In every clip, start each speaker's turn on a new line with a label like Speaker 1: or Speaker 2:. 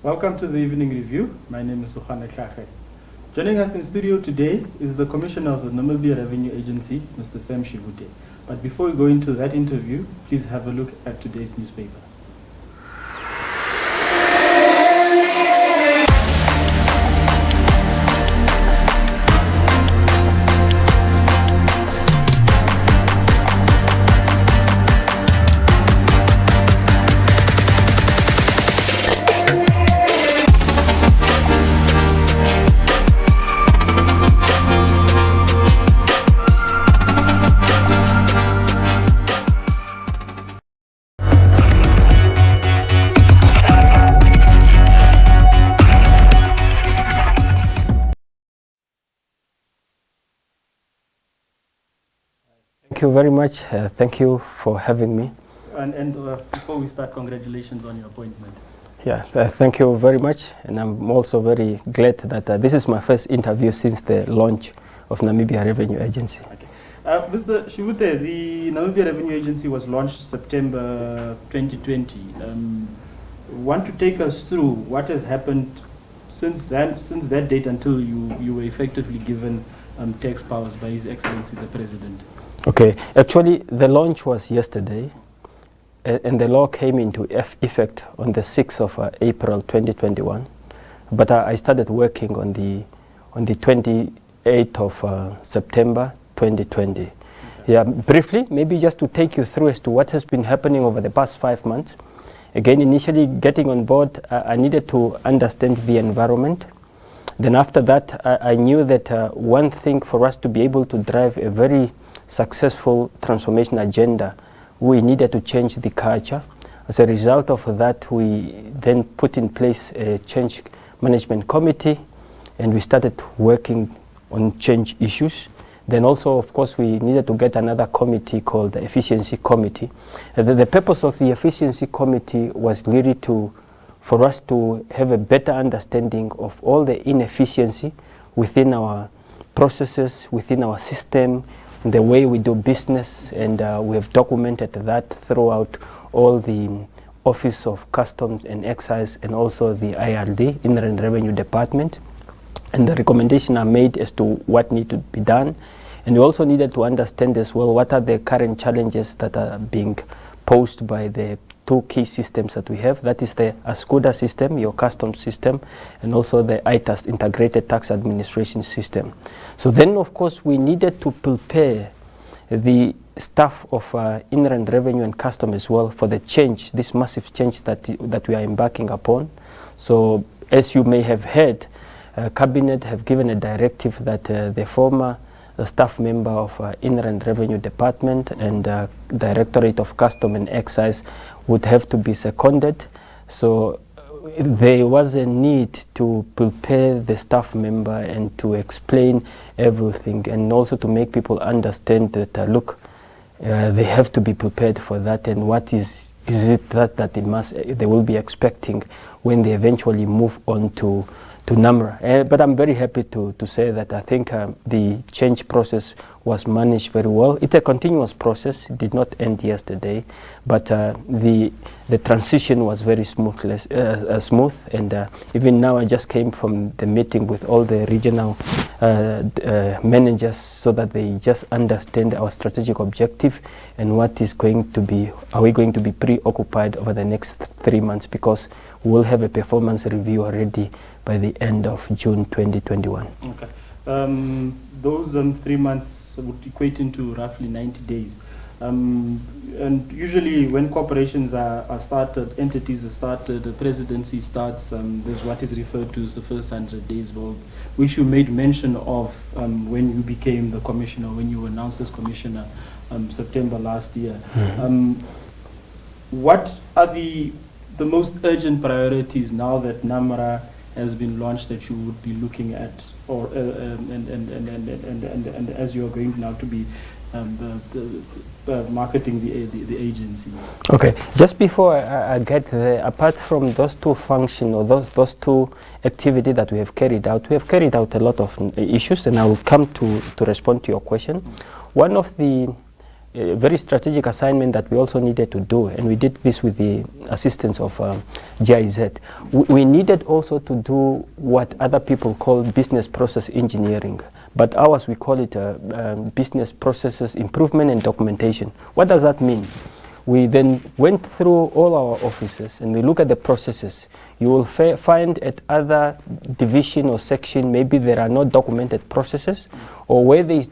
Speaker 1: Welcome to the Evening Review. My name is Sukhane Tlhache. Joining us in studio today is the Commissioner of the NamRa Revenue Agency, Mr. Sam Shivute. But before we go into that interview, please have a look at today's newspaper.
Speaker 2: Thank you very much. Thank you for having me.
Speaker 1: And before we start, congratulations on your appointment.
Speaker 2: Yeah, thank you very much. And I'm also very glad that this is my first interview since the launch of Namibia Revenue Agency.
Speaker 1: Okay. Mr. Shivute, the Namibia Revenue Agency was launched September 2020. Want to take us through what has happened since that date until you were effectively given tax powers by His Excellency the President?
Speaker 2: Okay, actually the launch was yesterday and the law came into effect on the 6th of April 2021, but I started working on the 28th of September 2020. Okay. Yeah, briefly, maybe just to take you through as to what has been happening over the past 5 months. Again, initially getting on board, I needed to understand the environment. Then after that, I knew that one thing for us to be able to drive a very successful transformation agenda, we needed to change the culture. As a result of that, we then put in place a change management committee and we started working on change issues. Then also, of course, we needed to get another committee called the Efficiency Committee. The purpose of the Efficiency Committee was really for us to have a better understanding of all the inefficiency within our processes, within our system, the way we do business, and we have documented that throughout all the Office of Customs and Excise and also the IRD, Inland Revenue Department. And the recommendations are made as to what needs to be done. And we also needed to understand as well what are the current challenges that are being posed by the two key systems that we have. That is the ASCUDA system, your customs system, and also the ITAS, Integrated Tax Administration System. So then, of course, we needed to prepare the staff of Inland Revenue and Customs as well for the change, this massive change that we are embarking upon. So, as you may have heard, Cabinet have given a directive that the former staff member of Inland Revenue Department and Directorate of Customs and Excise would have to be seconded. So there was a need to prepare the staff member and to explain everything and also to make people understand that look, they have to be prepared for that, and what is it that they will be expecting when they eventually move on to NamRa. But I'm very happy to say that I think the change process was managed very well. It's a continuous process. It did not end yesterday, but the transition was very smooth. And even now I just came from the meeting with all the regional managers so that they just understand our strategic objective and what is going to be, are we going to be preoccupied over the next 3 months, because we'll have a performance review already by the end of June 2021.
Speaker 1: Okay. Those 3 months would equate into roughly 90 days. And usually when corporations are started, entities are started, the presidency starts, there's what is referred to as the first 100 days vote, which you made mention of when you became the commissioner, when you were announced as commissioner September last year. Mm-hmm. What are the most urgent priorities now that NamRa has been launched that you would be looking at, or and as you are going now to be marketing the agency?
Speaker 2: Okay, just before I get there, apart from those two functions or those two activities that we have carried out a lot of issues, and I will come to respond to your question. One of the a very strategic assignment that we also needed to do, and we did this with the assistance of GIZ. We needed also to do what other people call business process engineering, but ours we call it business processes improvement and documentation. What does that mean? We then went through all our offices and we look at the processes. You will find at other division or section, maybe there are no documented processes, or where there is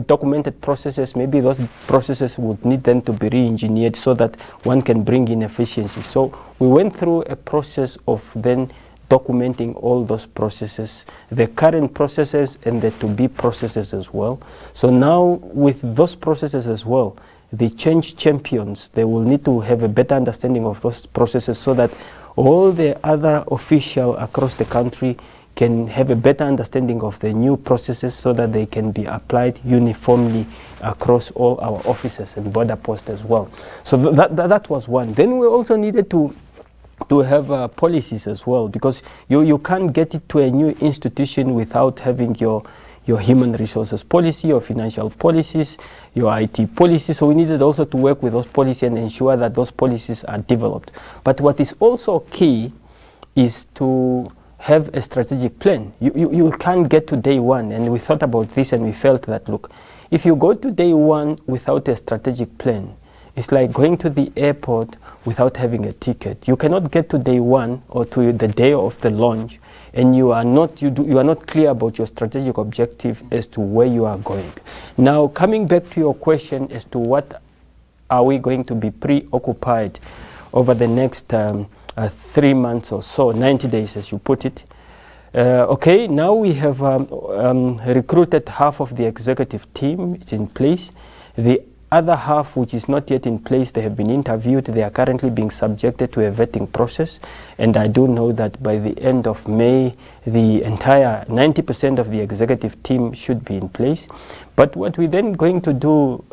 Speaker 2: documented processes, maybe those processes would need then to be re-engineered so that one can bring in efficiency. So we went through a process of then documenting all those processes, the current processes and the to-be processes as well. So now with those processes as well, the change champions, they will need to have a better understanding of those processes so that all the other officials across the country can have a better understanding of the new processes so that they can be applied uniformly across all our offices and border posts as well. So that was one. Then we also needed to have policies as well, because you can't get it to a new institution without having your human resources policy, your financial policies, your IT policies. So we needed also to work with those policies and ensure that those policies are developed. But what is also key is to have a strategic plan. You can't get to day one, and we thought about this and we felt that, look, if you go to day one without a strategic plan, it's like going to the airport without having a ticket. You cannot get to day one or to the day of the launch and you are not clear about your strategic objective as to where you are going. Now, coming back to your question as to what are we going to be preoccupied over the next 3 months or so, 90 days as you put it. Okay, now we have recruited half of the executive team. It's in place. The other half, which is not yet in place, they have been interviewed. They are currently being subjected to a vetting process. And I do know that by the end of May, the entire 90% of the executive team should be in place. But what we're then going to do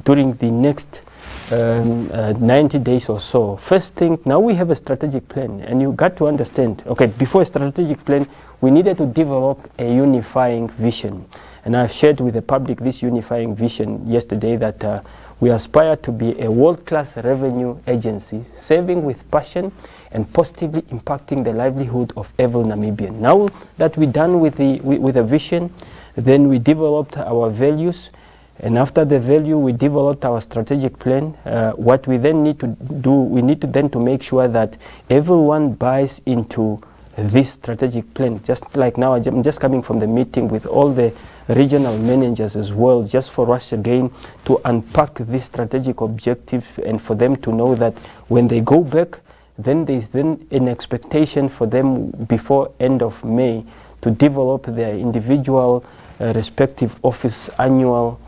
Speaker 2: during the next 90 days or so, first thing, now we have a strategic plan. And you got to understand, okay, before a strategic plan, we needed to develop a unifying vision. And I've shared with the public this unifying vision yesterday that we aspire to be a world-class revenue agency, serving with passion and positively impacting the livelihood of every Namibian. Now that we're done with the vision, then we developed our values, and after the value, we developed our strategic plan. What we then need to do, we need to then to make sure that everyone buys into this strategic plan. Just like now, I'm just coming from the meeting with all the regional managers as well, just for us again to unpack this strategic objective and for them to know that when they go back, then there's then an expectation for them before end of May to develop their individual respective office annual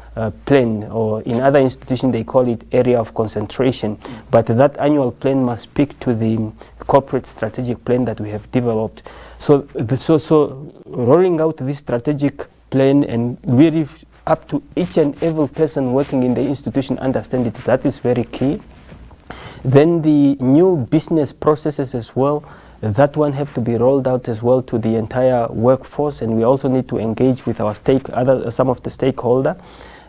Speaker 2: plan, or in other institutions they call it area of concentration. But that annual plan must speak to the corporate strategic plan that we have developed. So rolling out this strategic plan and really up to each and every person working in the institution understand it, that is very key. Then the new business processes as well, that one have to be rolled out as well to the entire workforce, and we also need to engage with our some of the stakeholder.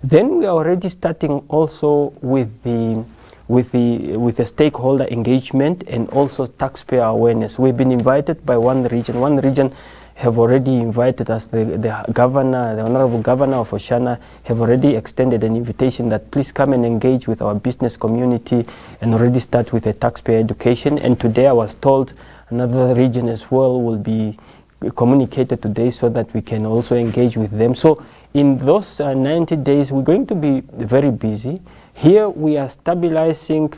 Speaker 2: Then we are already starting also with the stakeholder engagement and also taxpayer awareness. We've been invited by one region. One region have already invited us. The governor, the honorable governor of Oshana, have already extended an invitation that please come and engage with our business community and already start with a taxpayer education. And today I was told another region as well will be communicated today so that we can also engage with them. So in those 90 days, we're going to be very busy. Here we are stabilizing,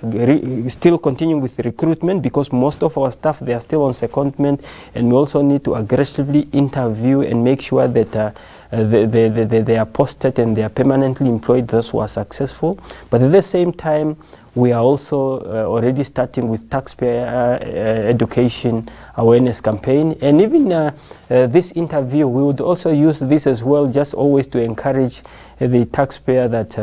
Speaker 2: still continuing with the recruitment, because most of our staff, they are still on secondment, and we also need to aggressively interview and make sure that they are posted and they are permanently employed, those who are successful. But at the same time, we are also already starting with taxpayer education awareness campaign. And even this interview, we would also use this as well, just always to encourage the taxpayer that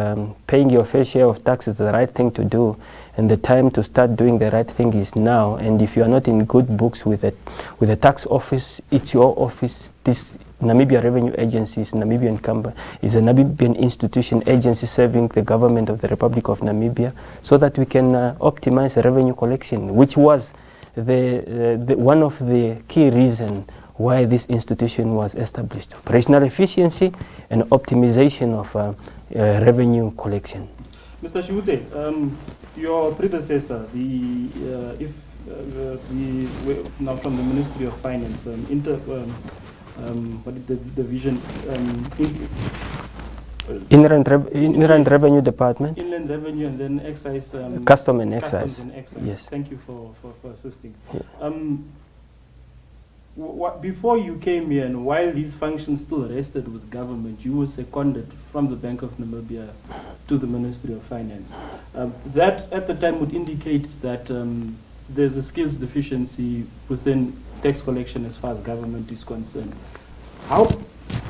Speaker 2: paying your fair share of tax is the right thing to do, and the time to start doing the right thing is now. And if you are not in good books with the tax office, it's your office. This Namibia Revenue Agency is Namibian company, is a Namibian institution agency serving the government of the Republic of Namibia, so that we can optimize the revenue collection, which was one of the key reasons why this institution was established. Operational efficiency and optimization of revenue collection.
Speaker 1: Mr. Shivute, your predecessor, now from the Ministry of Finance, what is the vision?
Speaker 2: Inland Revenue Department.
Speaker 1: Inland Revenue and then Excise.
Speaker 2: Custom and Excise.
Speaker 1: Customs and Excise.
Speaker 2: Yes.
Speaker 1: Thank you for assisting.
Speaker 2: Yeah.
Speaker 1: Before you came here, and while these functions still rested with government, you were seconded from the Bank of Namibia to the Ministry of Finance. That at the time would indicate that there's a skills deficiency within tax collection as far as government is concerned. How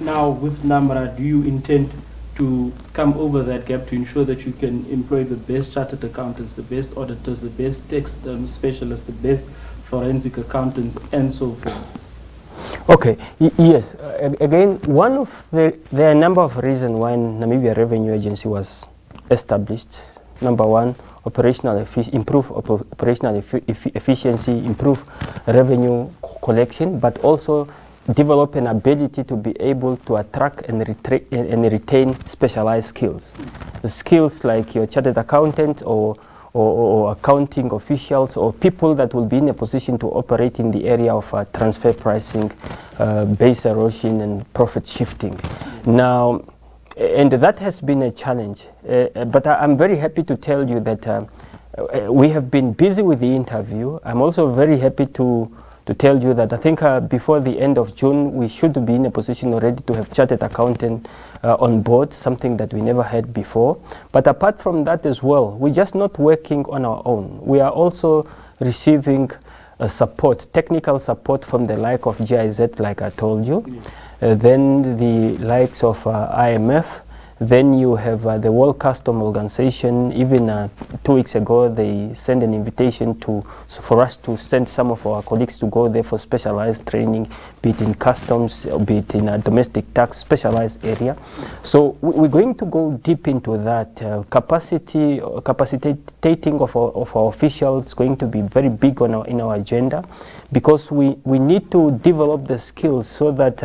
Speaker 1: now with NamRa do you intend to come over that gap to ensure that you can employ the best chartered accountants, the best auditors, the best tax specialists, the best forensic accountants, and so forth?
Speaker 2: Okay, yes. Again, there are a number of reasons why Namibia Revenue Agency was established. Number one, improve operational efficiency, improve revenue collection, but also develop an ability to be able to attract and retain specialized skills. Skills like your chartered accountant or accounting officials or people that will be in a position to operate in the area of transfer pricing, base erosion and profit shifting. Yes. Now, and that has been a challenge, but I'm very happy to tell you that we have been busy with the interview. I'm also very happy to tell you that I think before the end of June, we should be in a position already to have chartered accountant on board, something that we never had before. But apart from that as well, we're just not working on our own. We are also receiving support, technical support from the like of GIZ, like I told you. Yes. Then the likes of IMF. Then you have the World Customs Organization. Even 2 weeks ago, they sent an invitation for us to send some of our colleagues to go there for specialized training, be it in customs, or be it in a domestic tax specialized area. So we're going to go deep into that. Capacitating of our officials is going to be very big in our agenda, because we need to develop the skills so that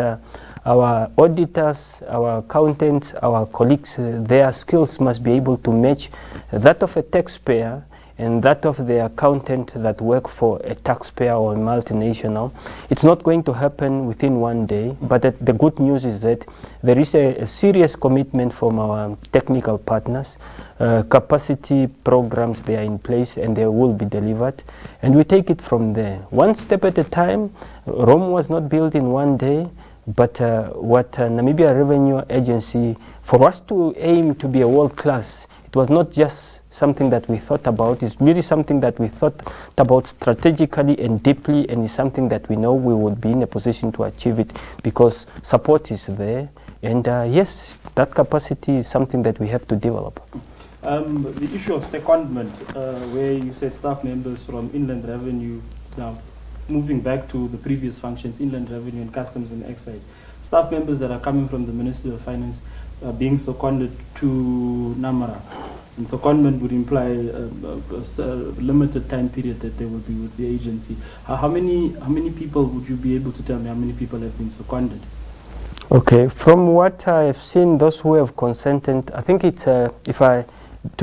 Speaker 2: our auditors, our accountants, our colleagues, their skills must be able to match that of a taxpayer and that of the accountant that work for a taxpayer or a multinational. It's not going to happen within one day, but the good news is that there is a serious commitment from our technical partners. Capacity programs, they are in place and they will be delivered, and we take it from there. One step at a time. Rome was not built in one day. But what Namibia Revenue Agency, for us to aim to be a world class, it was not just something that we thought about. It's really something that we thought about strategically and deeply, and it's something that we know we would be in a position to achieve it because support is there. And yes, that capacity is something that we have to develop.
Speaker 1: The issue of secondment, where you said staff members from Inland Revenue, now moving back to the previous functions, Inland Revenue and Customs and Excise, staff members that are coming from the Ministry of Finance being seconded to NamRa. And secondment would imply a limited time period that they will be with the agency. How many people would you be able to tell me how many people have been seconded?
Speaker 2: Okay, from what I've seen, those who have consented, I think it's, to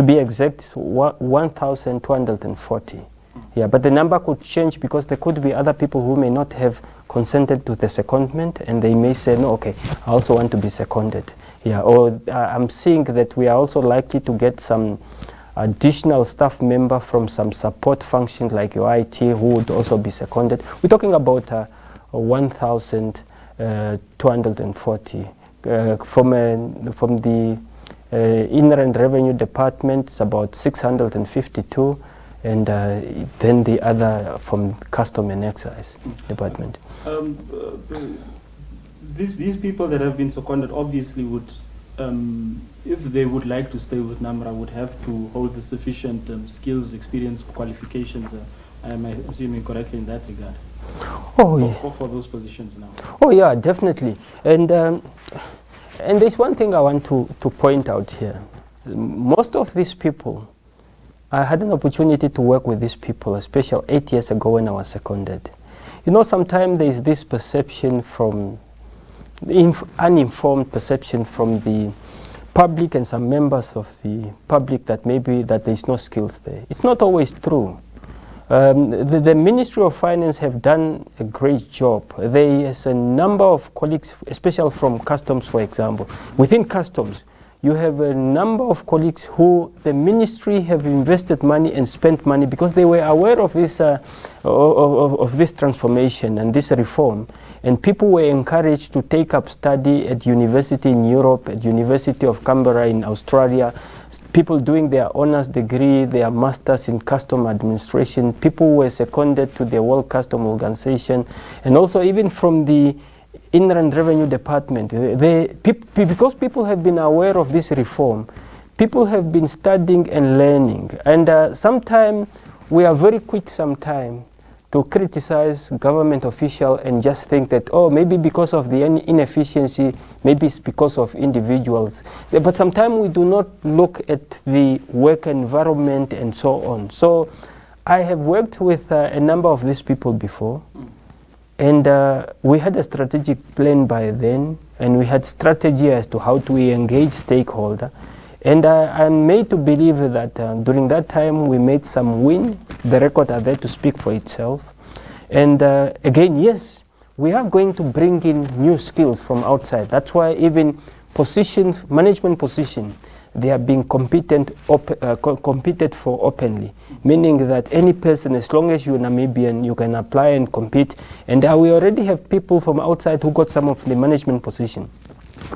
Speaker 2: be exact, it's 1,240. Yeah, but the number could change because there could be other people who may not have consented to the secondment, and they may say, no, okay, I also want to be seconded. Yeah, or I'm seeing that we are also likely to get some additional staff member from some support function like your IT who would also be seconded. We're talking about 1,240 from the Inland Revenue Department. It's about 652. And then the other from Custom and Excise Department.
Speaker 1: These people that have been seconded obviously would, if they would like to stay with NamRa, would have to hold the sufficient skills, experience, qualifications. Am I assuming correctly in that regard? for those positions now?
Speaker 2: Oh yeah, definitely. And there's one thing I want to point out here. Most of these people, I had an opportunity to work with these people, especially 8 years ago when I was seconded. You know, sometimes there's this perception from, uninformed perception from the public and some members of the public that maybe that there's no skills there. It's not always true. The Ministry of Finance have done a great job. There is a number of colleagues, especially from customs, for example. Within customs, you have a number of colleagues who the ministry have invested money and spent money because they were aware of this this transformation and this reform, and people were encouraged to take up study at university in Europe, at University of Canberra in Australia, people doing their honors degree, their masters in custom administration, people were seconded to the World Custom Organization, and also even from the Inland Revenue Department. Because people have been aware of this reform, people have been studying and learning, and sometimes we are very quick sometimes to criticize government officials and just think that, oh, maybe because of the inefficiency, maybe it's because of individuals. But sometimes we do not look at the work environment and so on. So I have worked with a number of these people before. And we had a strategic plan by then, and we had strategy as to how to engage stakeholder. And I'm made to believe that during that time we made some win. The records are there to speak for itself. And again, yes, we are going to bring in new skills from outside. That's why even positions, management positions, they are being competed for openly, meaning that any person, as long as you're Namibian, you can apply and compete. And we already have people from outside who got some of the management position.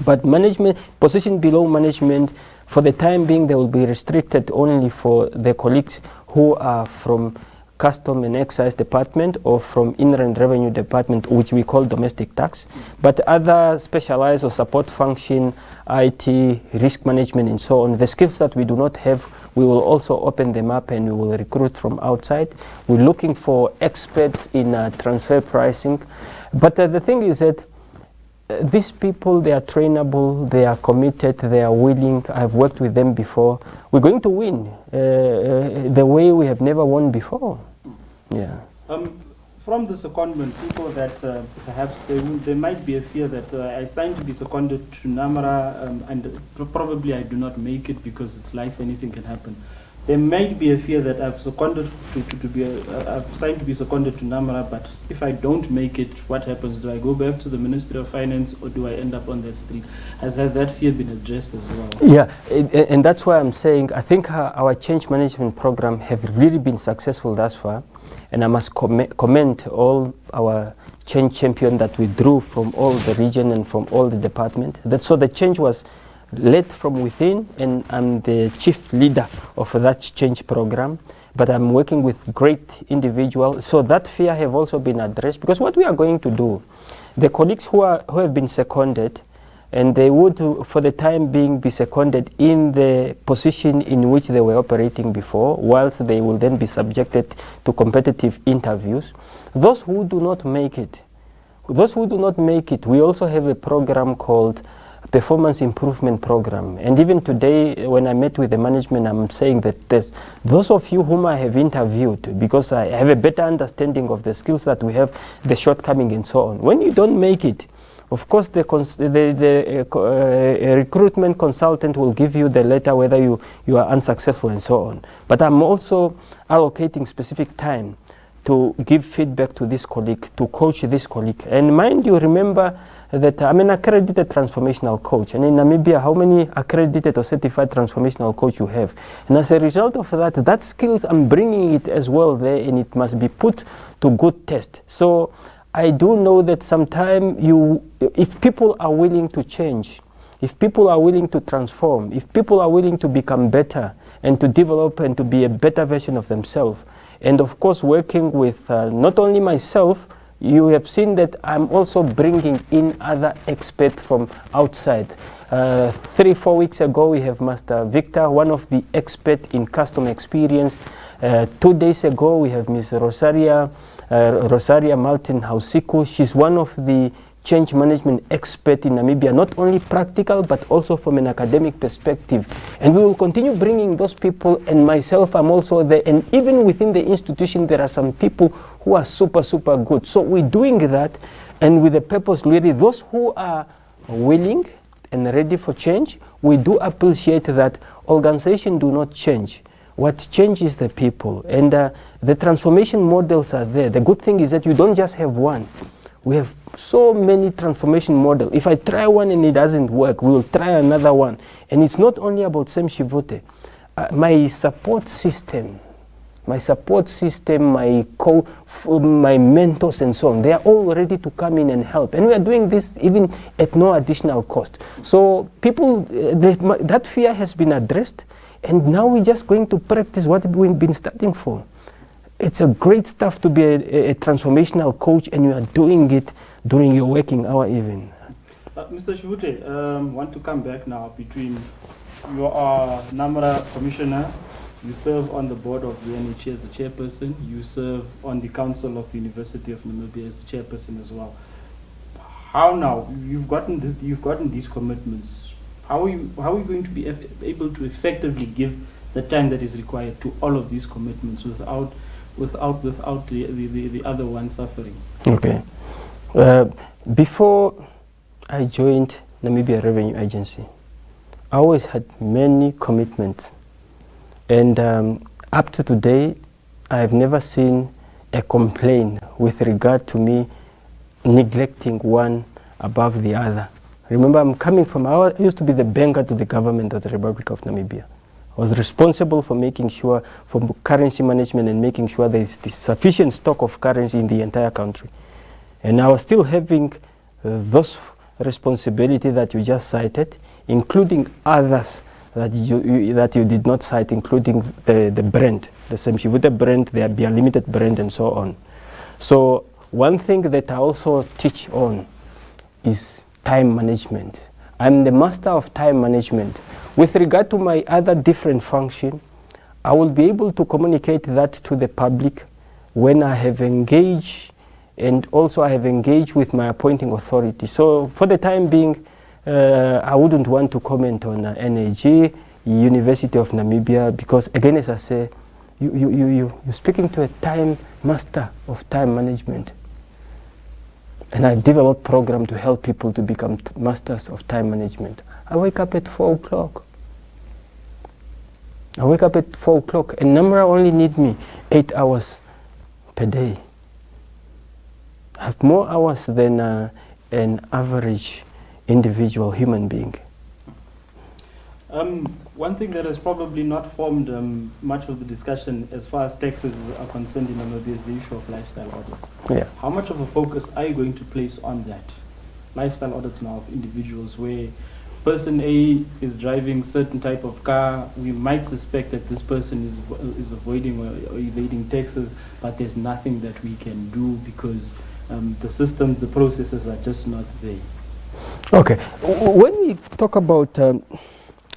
Speaker 2: But management position below management, for the time being, they will be restricted only for the colleagues who are from Custom and Excise Department or from Inland Revenue Department, which we call domestic tax. But other specialized or support function, IT, risk management and so on, the skills that we do not have, we will also open them up and we will recruit from outside. We're looking for experts in transfer pricing. But the thing is that these people, they are trainable, they are committed, they are willing. I've worked with them before. We're going to win the way we have never won before. Yeah.
Speaker 1: From the secondment, people that perhaps there might be a fear that I signed to be seconded to NamRa and probably I do not make it because it's life, anything can happen. There might be a fear that I've seconded I've signed to be seconded to NamRa, but if I don't make it, what happens? Do I go back to the Ministry of Finance or do I end up on that street? Has that fear been addressed as well?
Speaker 2: Yeah, and that's why I'm saying I think our change management program have really been successful thus far, and I must commend all our change champions that we drew from all the region and from all the department. So the change was led from within, and I'm the chief leader of that change program, but I'm working with great individuals. So that fear have also been addressed, because what we are going to do, the colleagues who have been seconded, and they would for the time being be seconded in the position in which they were operating before, whilst they will then be subjected to competitive interviews. Those who do not make it, we also have a program called Performance Improvement Program. And even today, when I met with the management, I'm saying that those of you whom I have interviewed, because I have a better understanding of the skills that we have, the shortcoming and so on. When you don't make it, of course, the recruitment consultant will give you the letter whether you are unsuccessful and so on. But I'm also allocating specific time to give feedback to this colleague, to coach this colleague. And mind you, remember that I'm an accredited transformational coach. And in Namibia, how many accredited or certified transformational coach you have? And as a result of that skills, I'm bringing it as well there, and it must be put to good test. So I do know that sometimes if people are willing to change, if people are willing to transform, if people are willing to become better and to develop and to be a better version of themselves, and of course working with not only myself, you have seen that I'm also bringing in other experts from outside. 3-4 weeks ago, we have Master Victor, one of the experts in custom experience. 2 days ago, we have Ms. Rosaria Martin Hausiku. She's one of the change management experts in Namibia, not only practical, but also from an academic perspective. And we will continue bringing those people, and myself, I'm also there. And even within the institution, there are some people who are super, super good. So we're doing that, and with the purpose, really, those who are willing and ready for change, we do appreciate that organizations do not change. What changes the people, and the transformation models are there. The good thing is that you don't just have one. We have so many transformation models. If I try one and it doesn't work, we will try another one. And it's not only about Sam Shivute. My support system, my mentors and so on, they are all ready to come in and help. And we are doing this even at no additional cost. So people, that fear has been addressed, and now we're just going to practice what we've been studying for. It's a great stuff to be a transformational coach, and you are doing it during your working hour even.
Speaker 1: Mr. Shivute, want to come back now between you are NamRa Commissioner, you serve on the board of the NHA as the chairperson, you serve on the council of the University of Namibia as the chairperson as well. How now? You've gotten these commitments. How are you going to be able to effectively give the time that is required to all of these commitments without the other one suffering?
Speaker 2: Okay. Before I joined Namibia Revenue Agency, I always had many commitments, and up to today, I have never seen a complaint with regard to me neglecting one above the other. Remember, I'm coming from, I used to be the banker to the government of the Republic of Namibia. I was responsible for making sure, for currency management and making sure there is sufficient stock of currency in the entire country. And I was still having those responsibility that you just cited, including others that you did not cite, including the brand, the Sam Shivute brand, the Be Unlimited brand, and so on. So one thing that I also teach on is time management. I'm the master of time management. With regard to my other different function, I will be able to communicate that to the public when I have engaged, and also I have engaged with my appointing authority. So for the time being, I wouldn't want to comment on NAG, University of Namibia, because again, as I say, you're speaking to a time master of time management. And I've developed a program to help people to become masters of time management. I wake up at 4 o'clock. I wake up at 4 o'clock, and NamRa only need me 8 hours per day. I have more hours than an average individual human being.
Speaker 1: One thing that has probably not formed much of the discussion as far as taxes are concerned in Namibia is the issue of lifestyle audits.
Speaker 2: Yeah.
Speaker 1: How much of a focus are you going to place on that? Lifestyle audits now of individuals, where person A is driving certain type of car, we might suspect that this person is avoiding or evading taxes, but there's nothing that we can do because the system, the processes are just not there.
Speaker 2: Okay, when we talk about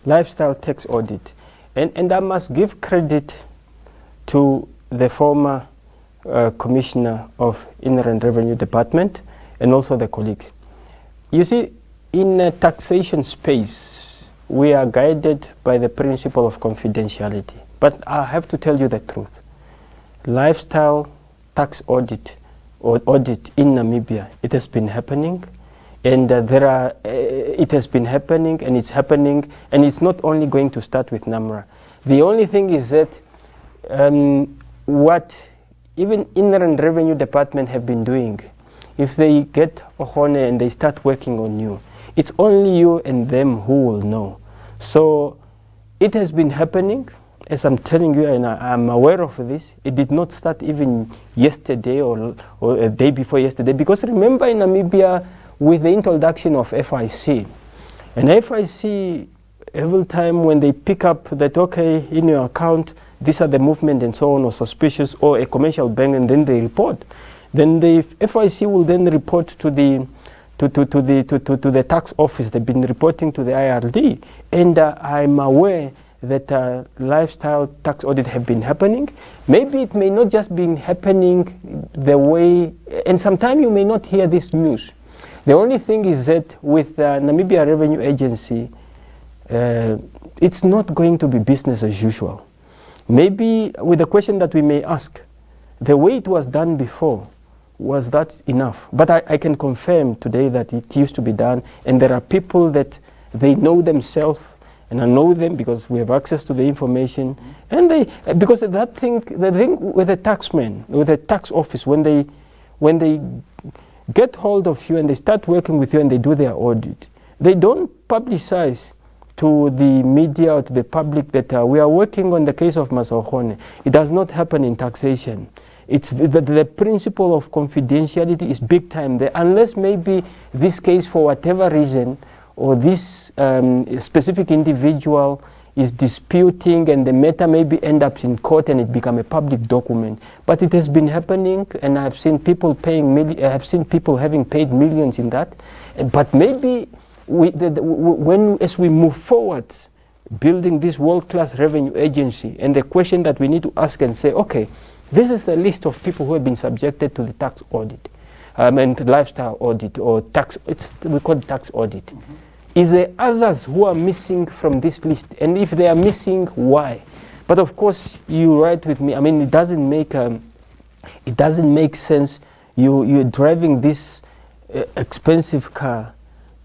Speaker 2: lifestyle tax audit, and I must give credit to the former Commissioner of Inland Revenue Department and also the colleagues. You see, in a taxation space, we are guided by the principle of confidentiality. But I have to tell you the truth. Lifestyle tax audit or audit in Namibia, it has been happening. And it has been happening, and it's happening, and it's not only going to start with NamRa. The only thing is that what even Inland Revenue Department have been doing, if they get Ohone and they start working on you, it's only you and them who will know. So it has been happening, as I'm telling you, and I'm aware of this. It did not start even yesterday or a day before yesterday, because remember in Namibia, with the introduction of FIC, and FIC, every time when they pick up that, okay, in your account, these are the movement and so on, or suspicious, or a commercial bank, and then they report. Then the FIC will then report to the tax office. They've been reporting to the IRD, and I'm aware that lifestyle tax audit have been happening. Maybe it may not just been happening the way, and sometimes you may not hear this news. The only thing is that with Namibia Revenue Agency, it's not going to be business as usual. Maybe with the question that we may ask, the way it was done before, was that enough? But I can confirm today that it used to be done, and there are people that they know themselves, and I know them because we have access to the information, and they, because the thing with the taxman, with the tax office, when they get hold of you and they start working with you and they do their audit, they don't publicize to the media or to the public that we are working on the case of Masokhone. It does not happen in taxation. It's the principle of confidentiality is big time there, unless maybe this case, for whatever reason, or this specific individual is disputing and the matter maybe end up in court and it become a public document. But it has been happening, and I've seen people paying I've seen people having paid millions in that. But maybe as we move forward, building this world-class revenue agency, and the question that we need to ask and say, okay, this is the list of people who have been subjected to the tax audit, and lifestyle audit, or tax, we call it tax audit. Is there others who are missing from this list? And if they are missing, why? But of course, you're right with me. I mean, it doesn't make sense. You're driving this expensive car,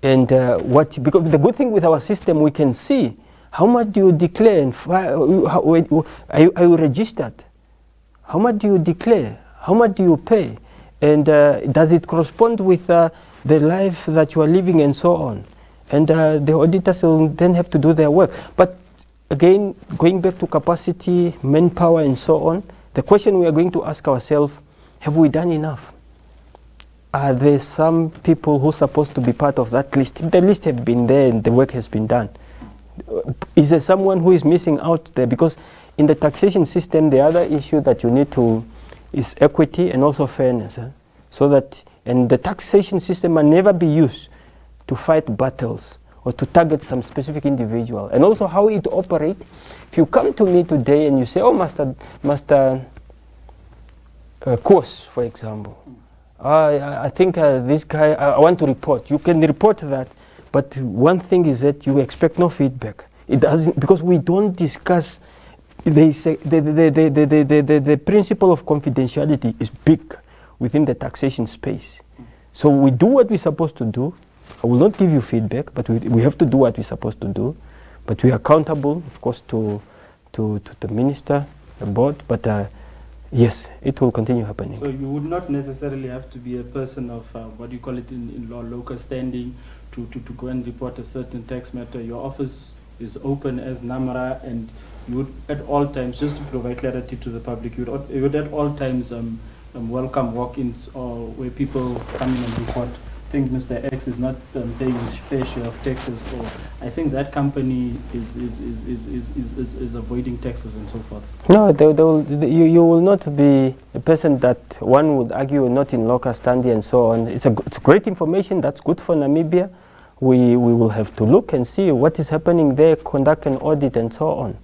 Speaker 2: and because the good thing with our system, we can see how much do you declare, and are you registered? How much do you declare? How much do you pay? And does it correspond with the life that you are living, and so on? And the auditors will then have to do their work. But again, going back to capacity, manpower, and so on, the question we are going to ask ourselves, have we done enough? Are there some people who are supposed to be part of that list? If the list have been there and the work has been done, is there someone who is missing out there? Because in the taxation system, the other issue that you need to is equity and also fairness. So that, and the taxation system can never be used to fight battles or to target some specific individual. And also how it operates. If you come to me today and you say, oh, Master Course, for example, I think this guy, I want to report. You can report that, but one thing is that you expect no feedback. It doesn't, because we don't discuss. They say the principle of confidentiality is big within the taxation space. So we do what we're supposed to do. I will not give you feedback, but we have to do what we're supposed to do. But we are accountable, of course, to the minister, the board. But yes, it will continue happening.
Speaker 1: So you would not necessarily have to be a person of what do you call it in law, local standing, to go and report a certain tax matter. Your office is open as NamRa, and you would at all times, just to provide clarity to the public, you would at all times welcome walk-ins or where people come in and report, I think Mr. X is not paying his fair share of taxes, or I think that company is avoiding taxes and so forth.
Speaker 2: No, you will not be a person that one would argue not in local standing and so on. It's great information that's good for Namibia. We will have to look and see what is happening there, conduct an audit and so on.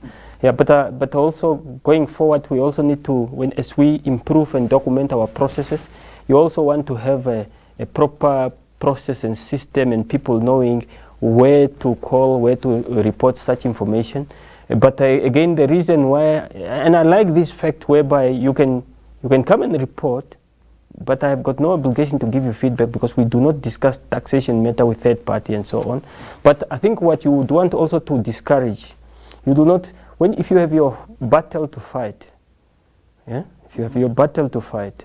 Speaker 2: Yeah, but also going forward, we also need to, as we improve and document our processes, you also want to have a proper process and system and people knowing where to call, where to report such information. But again, the reason why, and I like this fact whereby you can come and report, but I have got no obligation to give you feedback because we do not discuss taxation matter with third party and so on. But I think what you would want also to discourage, you do not, if you have your battle to fight, yeah, if you have your battle to fight,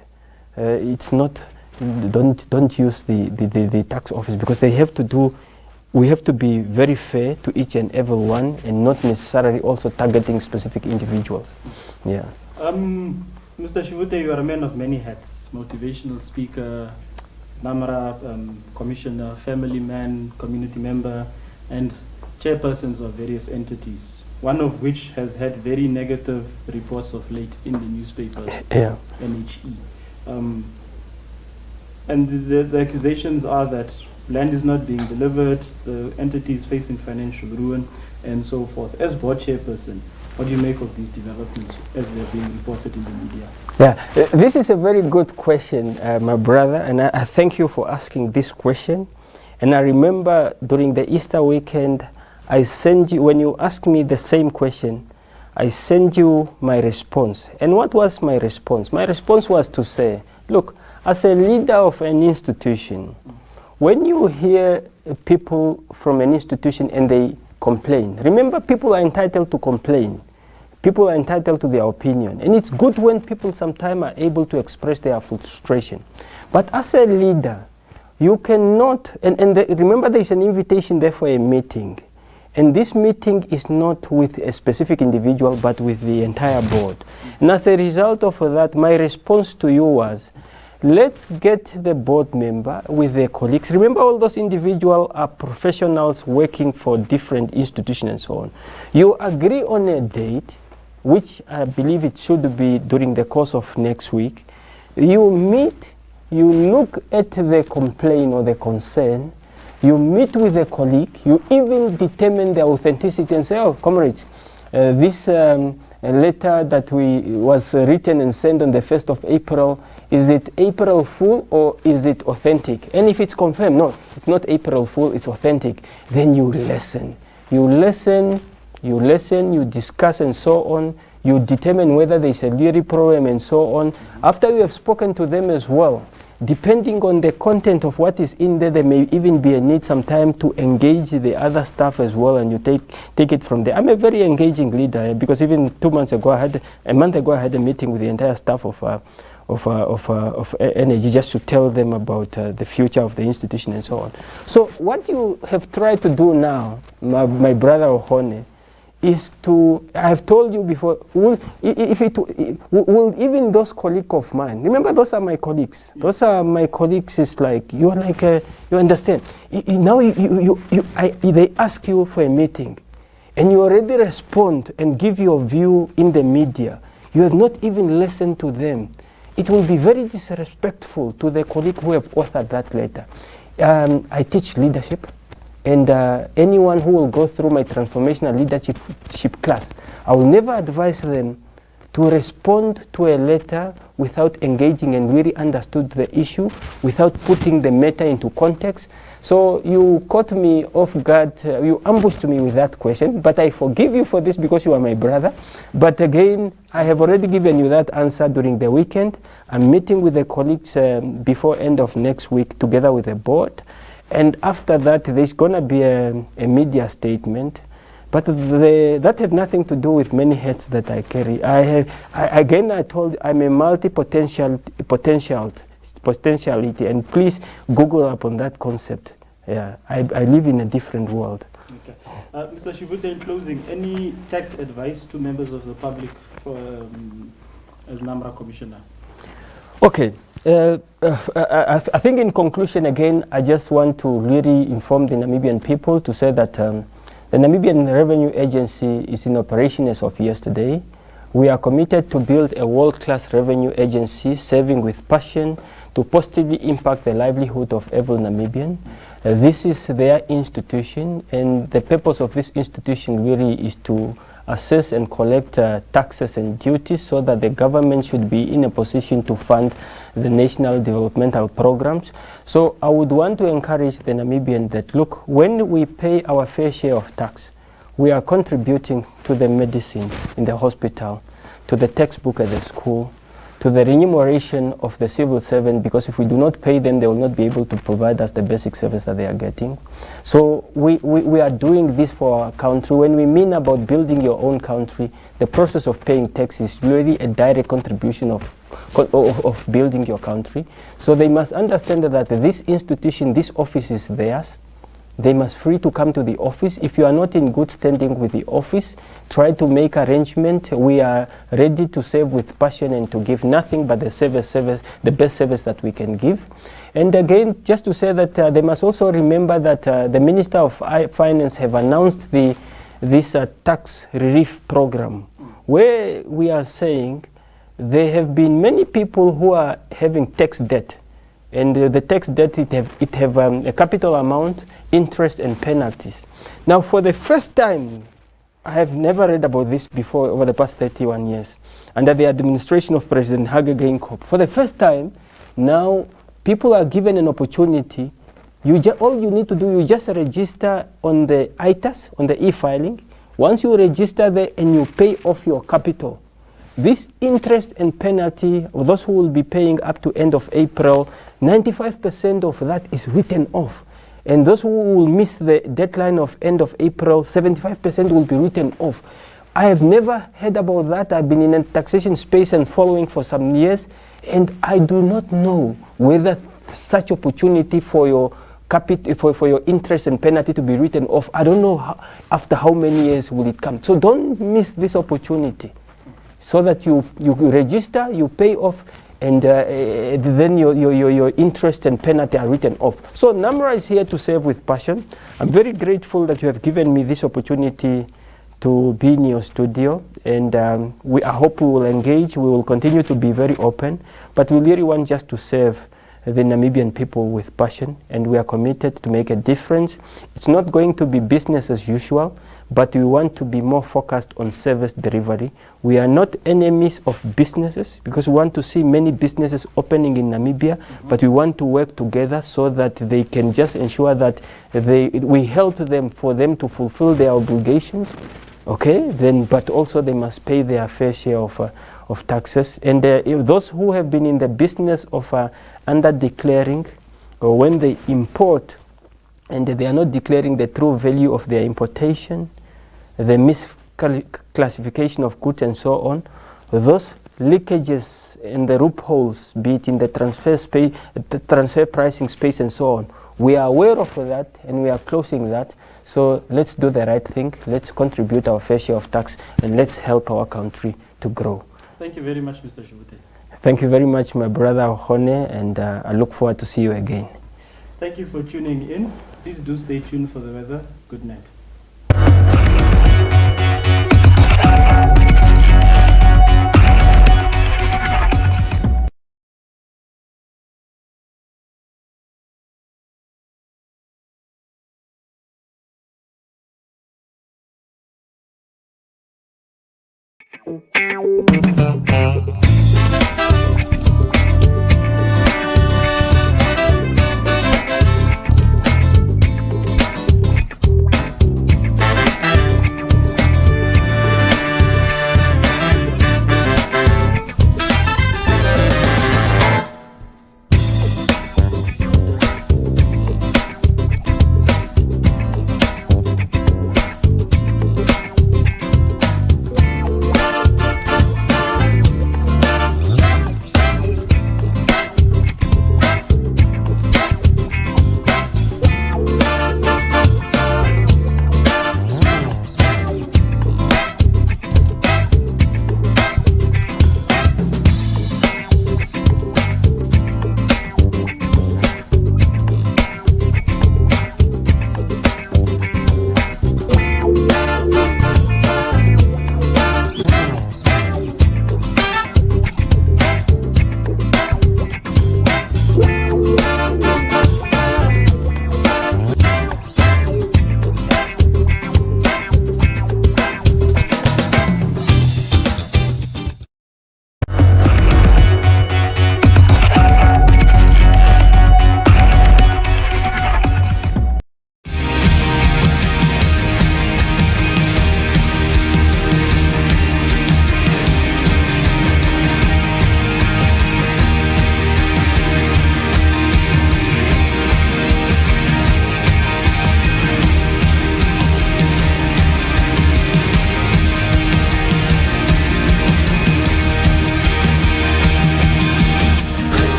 Speaker 2: it's not, don't use the tax office, because they have to do, we have to be very fair to each and every one and not necessarily also targeting specific individuals. Yeah.
Speaker 1: Mr. Shivute, you are a man of many hats: motivational speaker, NamRa Commissioner, family man, community member, and chairpersons of various entities, one of which has had very negative reports of late in the newspapers, NHE. And the accusations are that land is not being delivered, the entity is facing financial ruin, and so forth. As board chairperson, what do you make of these developments as they're being reported in the media?
Speaker 2: Yeah, this is a very good question, my brother, and I thank you for asking this question. And I remember during the Easter weekend, I sent you, when you asked me the same question, I sent you my response. And what was my response? My response was to say, look, as a leader of an institution, when you hear people from an institution and they complain, remember, people are entitled to complain. People are entitled to their opinion. And it's good when people sometimes are able to express their frustration. But as a leader, you cannot, remember there is an invitation there for a meeting. And this meeting is not with a specific individual, but with the entire board. And as a result of that, my response to you was, let's get the board member with their colleagues. Remember, all those individuals are professionals working for different institutions and so on. You agree on a date, which I believe it should be during the course of next week. You meet, you look at the complaint or the concern, you meet with a colleague, you even determine the authenticity and say, oh, comrades, this letter that was written and sent on the 1st of April, is it April Fool or is it authentic? And if it's confirmed, no, it's not April Fool, it's authentic, then you listen. You listen, you discuss and so on, you determine whether there's a lyric problem and so on. After you have spoken to them as well, depending on the content of what is in there, there may even be a need sometime to engage the other staff as well, and you take it from there. I'm a very engaging leader because even 2 months ago, a month ago, I had a meeting with the entire staff of Energy just to tell them about the future of the institution and so on. So what you have tried to do now, my brother Ohone, is to, I have told you before, will even those colleagues of mine, remember those are my colleagues, those are my colleagues, is like, you're like, you understand, now they ask you for a meeting, and you already respond and give your view in the media, you have not even listened to them. It will be very disrespectful to the colleague who have authored that letter. I teach leadership. And anyone who will go through my transformational leadership class, I will never advise them to respond to a letter without engaging and really understood the issue, without putting the matter into context. So you caught me off guard, you ambushed me with that question, but I forgive you for this because you are my brother. But again, I have already given you that answer during the weekend. I'm meeting with the colleagues before end of next week together with the board. And after that, there's going to be a media statement. But that had nothing to do with many hats that I carry. I told you, I'm a potentiality, and please Google up on that concept. Yeah, I live in a different world.
Speaker 1: Okay. Mr. Shivute, in closing, any tax advice to members of the public for, as NamRa Commissioner?
Speaker 2: Okay. I think in conclusion, again, I just want to really inform the Namibian people to say that the Namibian Revenue Agency is in operation as of yesterday. We are committed to build a world-class revenue agency serving with passion to positively impact the livelihood of every Namibian. This is their institution, and the purpose of this institution really is to assess and collect taxes and duties so that the government should be in a position to fund the national developmental programs. So I would want to encourage the Namibian that, look, when we pay our fair share of tax, we are contributing to the medicines in the hospital, to the textbook at the school, to the remuneration of the civil servant, because if we do not pay them, they will not be able to provide us the basic service that they are getting. So we are doing this for our country. When we mean about building your own country, the process of paying tax is really a direct contribution of building your country. So they must understand that this institution, this office is theirs. They must free to come to the office. If you are not in good standing with the office, try to make arrangement. We are ready to serve with passion and to give nothing but the best service that we can give. And again, just to say that they must also remember that the Minister of Finance have announced this tax relief program, where we are saying there have been many people who are having tax debt. And the tax debt, it have a capital amount, interest and penalties. Now, for the first time, I have never read about this before over the past 31 years. Under the administration of President Hage Geingob, for the first time, now people are given an opportunity. All you need to do, you just register on the ITAS, on the e-filing. Once you register there and you pay off your capital, this interest and penalty, of those who will be paying up to end of April, 95% of that is written off. And those who will miss the deadline of end of April, 75% will be written off. I have never heard about that. I've been in a taxation space and following for some years, and I do not know whether such opportunity for your for your interest and penalty to be written off, I don't know after how many years will it come. So don't miss this opportunity, so that you register, you pay off, and then your interest and penalty are written off. So NamRa is here to serve with passion. I'm very grateful that you have given me this opportunity to be in your studio, and I hope we will engage. We will continue to be very open, but we really want just to serve the Namibian people with passion, and we are committed to make a difference. It's not going to be business as usual, but we want to be more focused on service delivery. We are not enemies of businesses, because we want to see many businesses opening in Namibia, but we want to work together so that they can just ensure that we help them for them to fulfill their obligations, okay? Then, but also they must pay their fair share of taxes. And those who have been in the business of under declaring, or when they import and they are not declaring the true value of their importation, the misclassification of goods and so on, those leakages and the loopholes, be it in the transfer pricing space and so on, we are aware of that and we are closing that. So let's do the right thing, let's contribute our fair share of tax, and let's help our country to grow.
Speaker 1: Thank you very much, Mr. Shivute.
Speaker 2: Thank you very much, my brother Ohone, and I look forward to see you again.
Speaker 1: Thank you for tuning in. Please do stay tuned for the weather. Good night.